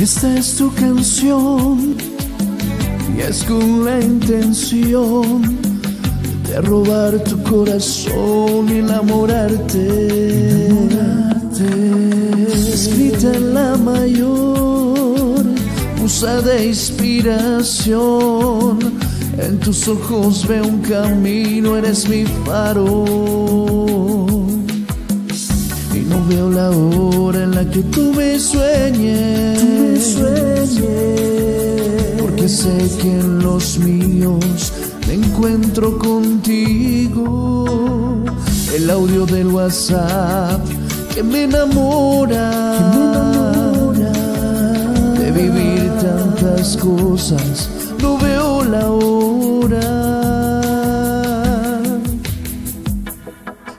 Esta es tu canción y es con la intención de robar tu corazón y enamorarte. Escrita en la mayor musa de inspiración, en tus ojos veo un camino, eres mi faro. Y no veo la hora en la que tú me sueñes, porque sé que en los míos me encuentro contigo. El audio del WhatsApp que me enamora, de vivir tantas cosas, no veo la hora.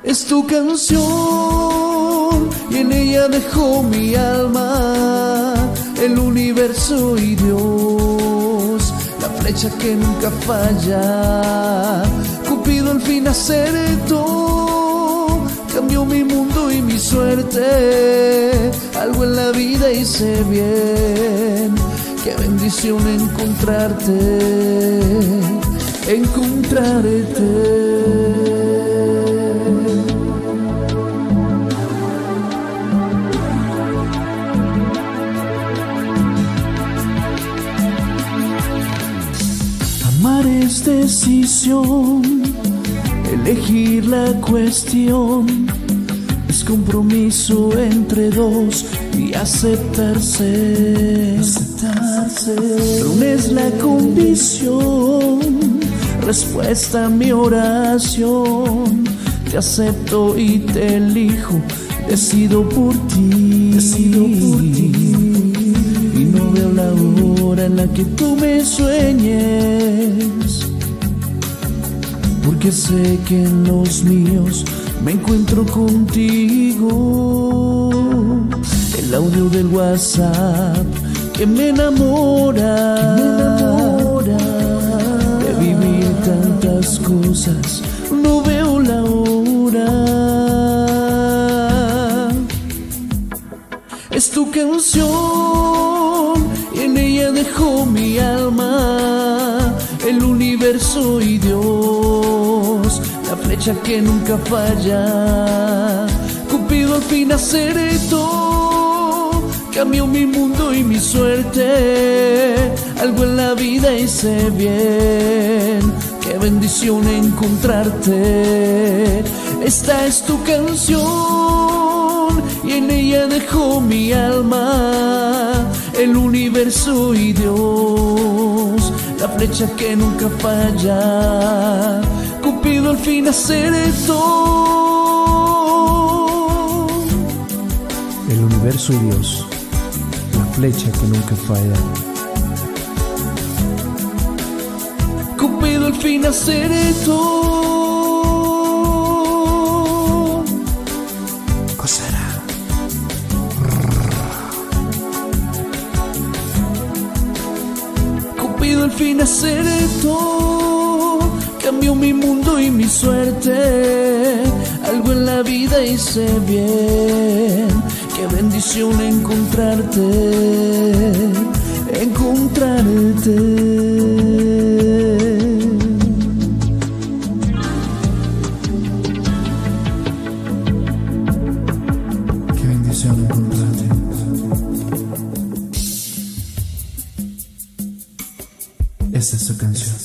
Es tu canción y en ella dejó mi alma, el universo y Dios, la flecha que nunca falla. Cupido al fin acertó, cambió mi mundo y mi suerte. Algo en la vida hice bien, qué bendición encontrarte, encontrarte. Amar es decisión, elegir la cuestión, es compromiso entre dos y aceptarse. Pero no es la condición, respuesta a mi oración. Te acepto y te elijo, decido por ti. Y no veo la hora en la que tú me sueñes, porque sé que en los míos me encuentro contigo. El audio del WhatsApp que me enamora, de vivir tantas cosas, no veo la hora. Es tu canción y en ella dejó mi alma, el universo y Dios, la flecha que nunca falla. Cupido al fin acertó, cambió mi mundo y mi suerte. Algo en la vida hice bien, qué bendición encontrarte. Esta es tu canción y en ella dejó mi alma, el universo y Dios, la flecha que nunca falla. Cupido al fin acertó. El universo y Dios, la flecha que nunca falla. Cupido al fin acertó. ¿Qué será? Cupido al fin acertó, cambió mi mundo y mi suerte. Algo en la vida hice bien, qué bendición encontrarte, encontrarte. Qué bendición encontrarte. Esta es su canción.